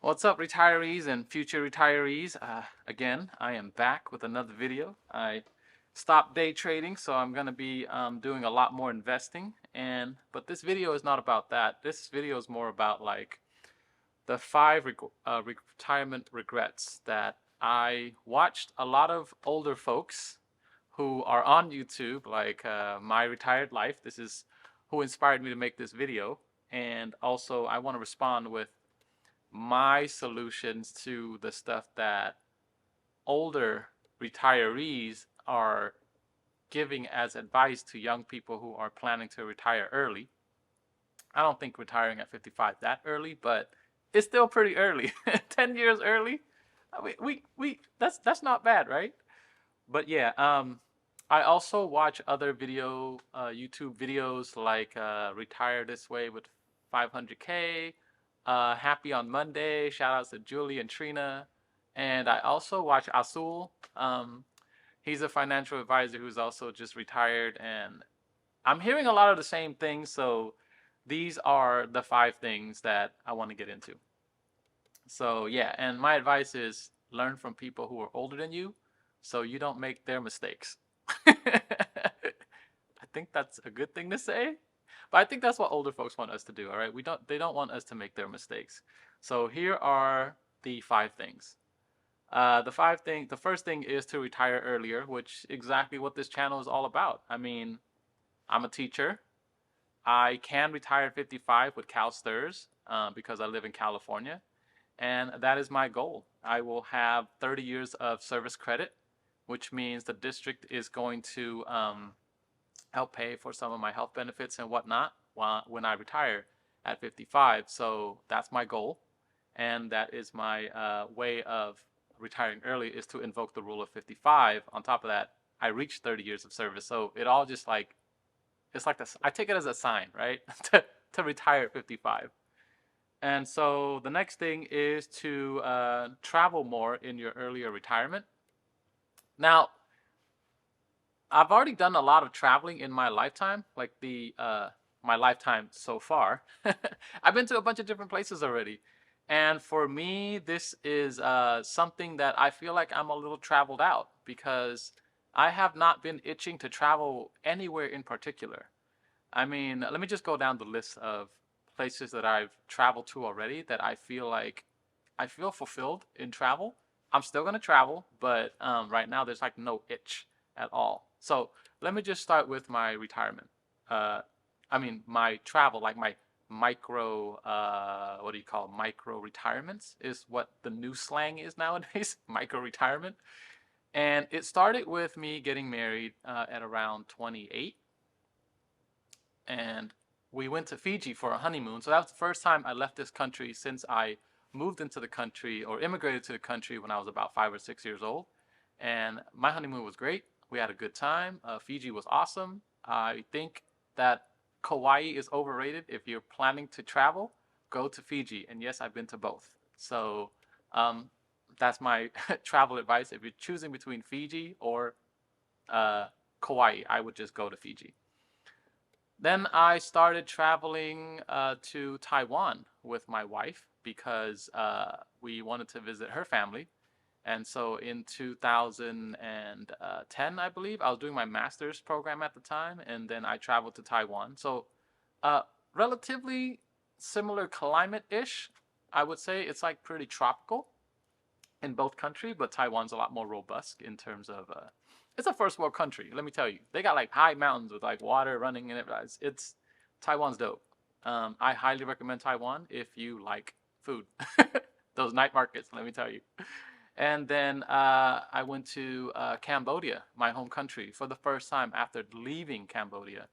What's up, retirees and future retirees? Again, I am back with another video. I stopped day trading, so I'm going to be doing a lot more investing. But this video is not about that. This video is more about like the retirement regrets that I watched a lot of older folks who are on YouTube, like My Retired Life. This is who inspired me to make this video. And also, I want to respond with my solutions to the stuff that older retirees are giving as advice to young people who are planning to retire early. I don't think retiring at 55 that early, but it's still pretty early. 10 years early. I mean, we that's not bad, right? But yeah, I also watch other YouTube videos like Retire This Way with 500K, Happy on Monday. Shout outs to Julie and Trina. And I also watch Asul. He's a financial advisor who's also just retired. And I'm hearing a lot of the same things. So these are the 5 things that I want to get into. So yeah, and my advice is learn from people who are older than you so you don't make their mistakes. I think that's a good thing to say. But I think that's what older folks want us to do, all right? They don't want us to make their mistakes. So here are the 5 things. The first thing is to retire earlier, which exactly what this channel is all about. I mean, I'm a teacher. I can retire at 55 with Cal Stirs because I live in California, and that is my goal. I will have 30 years of service credit, which means the district is going to help pay for some of my health benefits and whatnot when I retire at 55. So that's my goal, and that is my way of retiring early is to invoke the rule of 55. On top of that, I reached 30 years of service, so it all just like it's like this. I take it as a sign, right, to retire at 55. And so the next thing is to travel more in your earlier retirement. Now, I've already done a lot of traveling in my lifetime, like my lifetime so far. I've been to a bunch of different places already, and for me, this is something that I feel like I'm a little traveled out because I have not been itching to travel anywhere in particular. I mean, let me just go down the list of places that I've traveled to already that I feel like I feel fulfilled in travel. I'm still gonna travel, but right now there's like no itch at all. So let me just start with my retirement. Uh, I mean my travel, like my micro, what do you call it? Micro retirements is what the new slang is nowadays. Micro retirement, and it started with me getting married at around 28, and we went to Fiji for a honeymoon. So that was the first time I left this country since I moved into the country or immigrated to the country when I was about 5 or 6 years old. And my honeymoon was great. We had a good time. Fiji was awesome. I think that Kauai is overrated. If you're planning to travel, go to Fiji. And yes, I've been to both. So um, that's my travel advice. If you're choosing between Fiji or Kauai, I would just go to Fiji. Then I started traveling to Taiwan with my wife because we wanted to visit her family. And so in 2010, I believe, I was doing my master's program at the time, and then I traveled to Taiwan. So uh, relatively similar climate-ish, I would say. It's like pretty tropical in both countries, but Taiwan's a lot more robust in terms of it's a first world country. Let me tell you, they got like high mountains with like water running in it. It's Taiwan's dope. I highly recommend Taiwan if you like food. Those night markets, let me tell you. And then I went to Cambodia, my home country, for the first time after leaving Cambodia.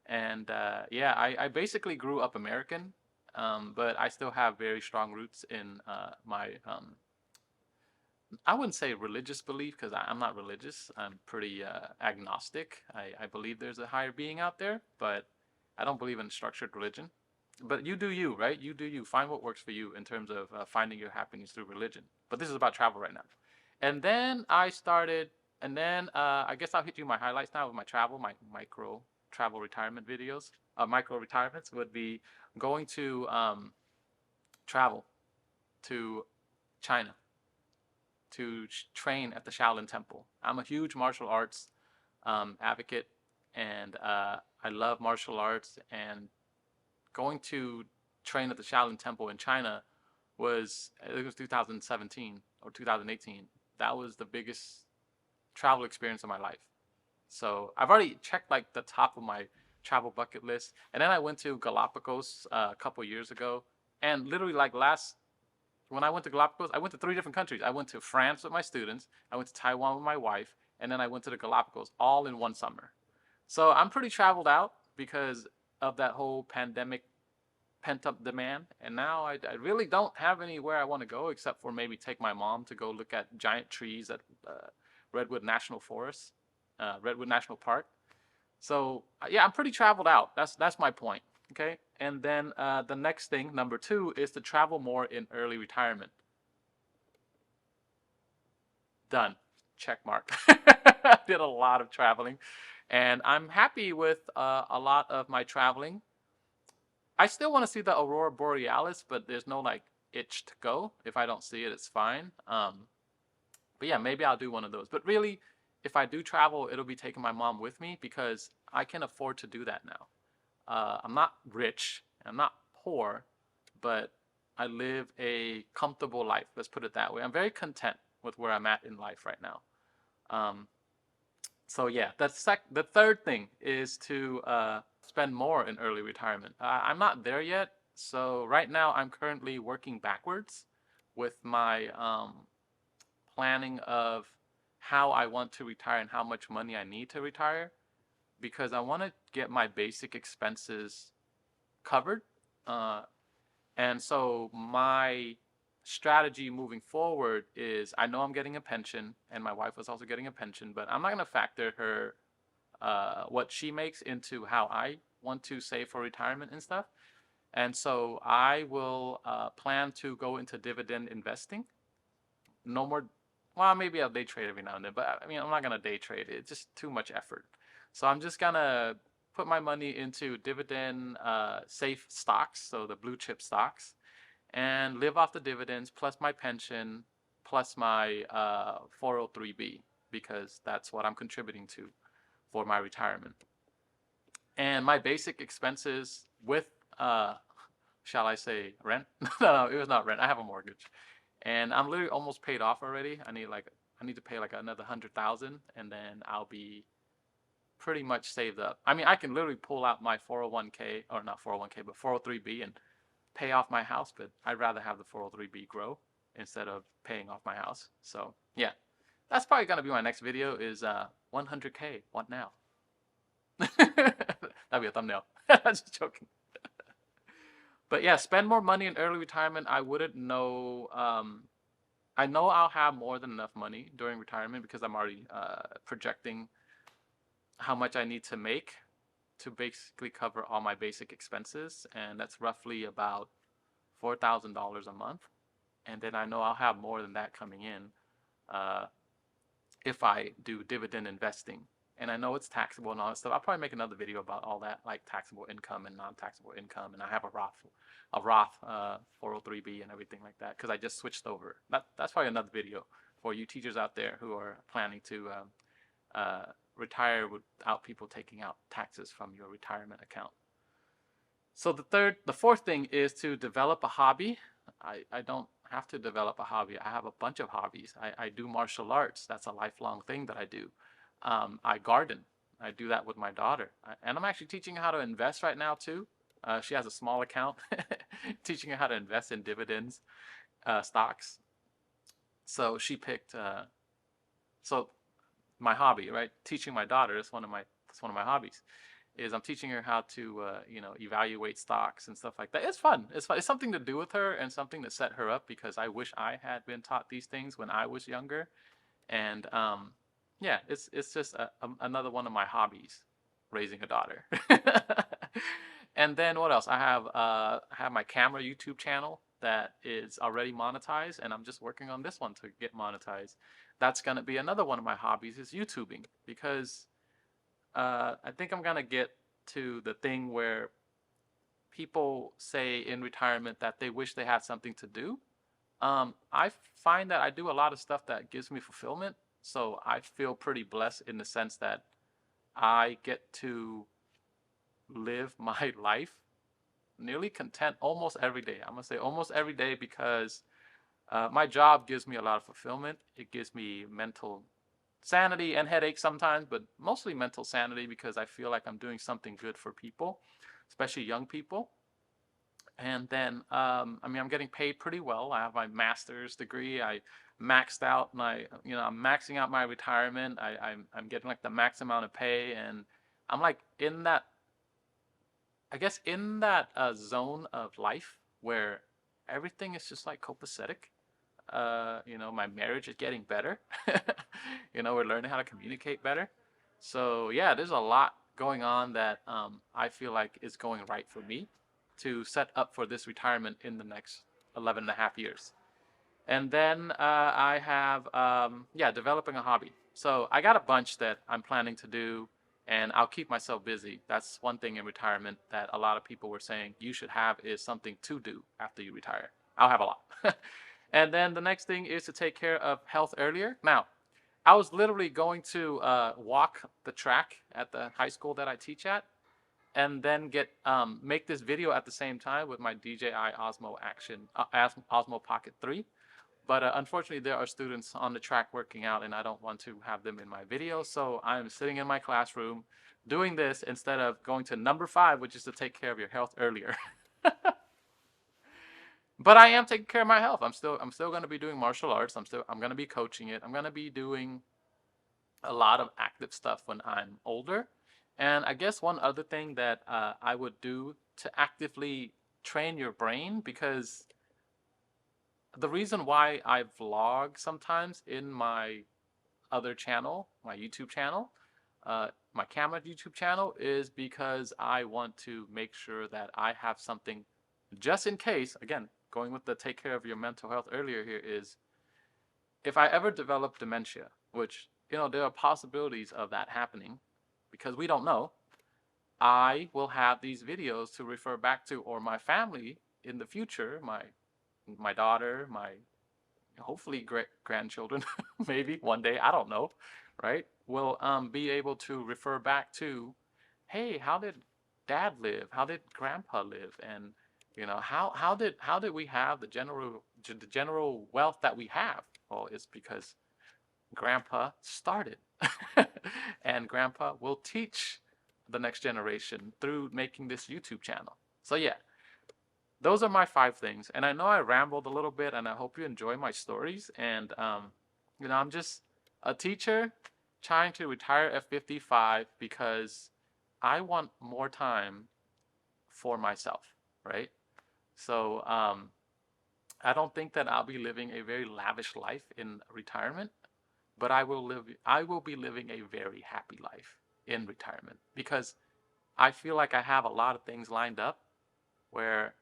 And yeah, I basically grew up American, but I still have very strong roots in my I wouldn't say religious belief because I'm not religious. I'm pretty agnostic. I believe there's a higher being out there, but I don't believe in structured religion. But you do you, right? You do you. Find what works for you in terms of finding your happiness through religion. But this is about travel right now. And then I started, and then I guess I'll hit you my highlights now with my travel, my micro travel retirement videos. Micro retirements would be going to travel. to China to train at the Shaolin Temple. I'm a huge martial arts advocate, and I love martial arts. And going to train at the Shaolin Temple in China it was 2017 or 2018. That was the biggest travel experience of my life. So I've already checked like the top of my travel bucket list, and then I went to Galapagos a couple years ago, and literally like last when I went to Galapagos, I went to three different countries. I went to France with my students, I went to Taiwan with my wife, and then I went to the Galapagos all in one summer. So I'm pretty traveled out because of that whole pandemic pent up demand. And now I really don't have anywhere I want to go except for maybe take my mom to go look at giant trees at Redwood National Forest, Redwood National Park. So yeah, I'm pretty traveled out. That's my point. Okay, and then the next thing, number two, is to travel more in early retirement. Done. Check mark. I did a lot of traveling, and I'm happy with a lot of my traveling. I still want to see the aurora borealis, but there's no like itch to go. If I don't see it, it's fine. But yeah, maybe I'll do one of those. But really, if I do travel, it'll be taking my mom with me because I can afford to do that now. I'm not rich, I'm not poor, but I live a comfortable life. Let's put it that way. I'm very content with where I'm at in life right now. Um, so yeah, the third thing is to spend more in early retirement. I'm not there yet, so right now I'm currently working backwards with my planning of how I want to retire and how much money I need to retire because I want to get my basic expenses covered. Uh, and so my strategy moving forward is I know I'm getting a pension and my wife was also getting a pension, but I'm not going to factor her what she makes into how I want to save for retirement and stuff. And so I will plan to go into dividend investing. No more, well, maybe I'll day trade every now and then, but I mean, I'm not going to day trade. It's just too much effort. So I'm just going to put my money into dividend safe stocks, so the blue chip stocks, and live off the dividends plus my pension plus my 403b because that's what I'm contributing to for my retirement. And my basic expenses with, shall I say, rent? No, it was not rent. I have a mortgage, and I'm literally almost paid off already. I need to pay like another 100,000, and then I'll be pretty much saved up. I mean, I can literally pull out my 401k or not 401k, but 403b and pay off my house. But I'd rather have the 403b grow instead of paying off my house. So yeah, that's probably gonna be my next video. Is 100k. What now? That'd be a thumbnail. I'm just joking. But yeah, spend more money in early retirement. I wouldn't know. I know I'll have more than enough money during retirement because I'm already projecting how much I need to make to basically cover all my basic expenses, and that's roughly about $4,000 a month. And then I know I'll have more than that coming in uh, if I do dividend investing. And I know it's taxable and all that stuff. I'll probably make another video about all that, like taxable income and non-taxable income. And I have a Roth 403b and everything like that because I just switched over. That's probably another video for you teachers out there who are planning to retire without people taking out taxes from your retirement account. So the fourth thing is to develop a hobby. I don't have to develop a hobby. I have a bunch of hobbies. I do martial arts. That's a lifelong thing that I do. I garden. I do that with my daughter. And I'm actually teaching her how to invest right now too. She has a small account, teaching her how to invest in dividends, stocks. So she picked. So my hobby, right? Teaching my daughter. That's one of my hobbies. Is I'm teaching her how to evaluate stocks and stuff like that. It's fun. It's fun. It's something to do with her and something to set her up because I wish I had been taught these things when I was younger. And yeah, it's just another one of my hobbies, raising a daughter. And then what else? I have my camera YouTube channel that is already monetized, and I'm just working on this one to get monetized. That's gonna be another one of my hobbies is YouTubing because I think I'm gonna get to the thing where people say in retirement that they wish they had something to do. I find that I do a lot of stuff that gives me fulfillment. So I feel pretty blessed in the sense that I get to live my life nearly content almost every day. I'm gonna say almost every day because my job gives me a lot of fulfillment. It gives me mental sanity and headaches sometimes, but mostly mental sanity because I feel like I'm doing something good for people, especially young people. And then, I mean, I'm getting paid pretty well. I have my master's degree. I maxed out my, I'm maxing out my retirement. I'm getting like the max amount of pay, and I'm like in that, I guess, in that zone of life where everything is just like copacetic. My marriage is getting better. We're learning how to communicate better. So yeah, there's a lot going on that I feel like is going right for me to set up for this retirement in the next 11 and a half years. And then I have, yeah, developing a hobby. So I got a bunch that I'm planning to do, and I'll keep myself busy. That's one thing in retirement that a lot of people were saying you should have is something to do after you retire. I'll have a lot. And then the next thing is to take care of health earlier. Now, I was literally going to walk the track at the high school that I teach at, and then make this video at the same time with my DJI Osmo Osmo Pocket 3. But unfortunately, there are students on the track working out, and I don't want to have them in my video. So I'm sitting in my classroom doing this instead of going to number 5, which is to take care of your health earlier. But I am taking care of my health. I'm still going to be doing martial arts. I'm going to be coaching it. I'm going to be doing a lot of active stuff when I'm older. And I guess one other thing that I would do to actively train your brain, because the reason why I vlog sometimes in my other channel, my YouTube channel, my camera YouTube channel, is because I want to make sure that I have something just in case. Again, going with the take care of your mental health earlier here is, if I ever develop dementia, which, there are possibilities of that happening because we don't know, I will have these videos to refer back to, or my family in the future, my daughter, my hopefully great grandchildren, maybe one day, I don't know, right? Will be able to refer back to, hey, how did dad live? How did grandpa live? And how did we have the general wealth that we have? Well, it's because grandpa started. And grandpa will teach the next generation through making this YouTube channel. So yeah, those are my 5 things. And I know I rambled a little bit, and I hope you enjoy my stories. And I'm just a teacher trying to retire at 55 because I want more time for myself, right? So I don't think that I'll be living a very lavish life in retirement, but I will be living a very happy life in retirement because I feel like I have a lot of things lined up where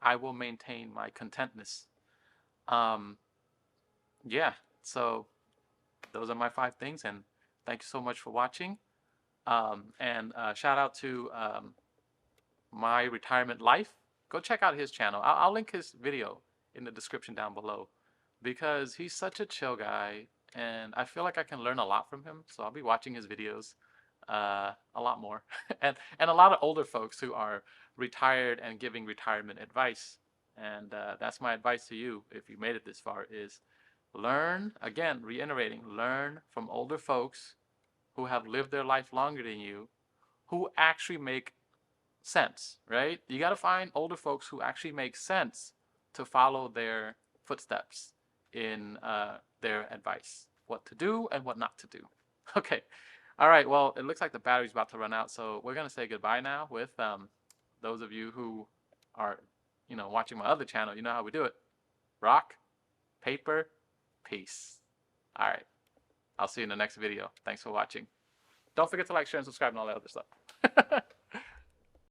I will maintain my contentness. Um, yeah, so those are my 5 things, and thank you so much for watching. And shout out to My Retirement Life. Go check out his channel. I'll link his video in the description down below because he's such a chill guy, and I feel like I can learn a lot from him. So I'll be watching his videos a lot more, and a lot of older folks who are retired and giving retirement advice. And that's my advice to you if you made it this far: is learn, again, reiterating, learn from older folks who have lived their life longer than you, who actually make sense, right? You got to find older folks who actually make sense to follow their footsteps in their advice, what to do and what not to do. Okay. All right. Well, it looks like the battery's about to run out, so we're going to say goodbye now with those of you who are, watching my other channel. You know how we do it. Rock, paper, peace. All right. I'll see you in the next video. Thanks for watching. Don't forget to like, share, and subscribe and all that other stuff.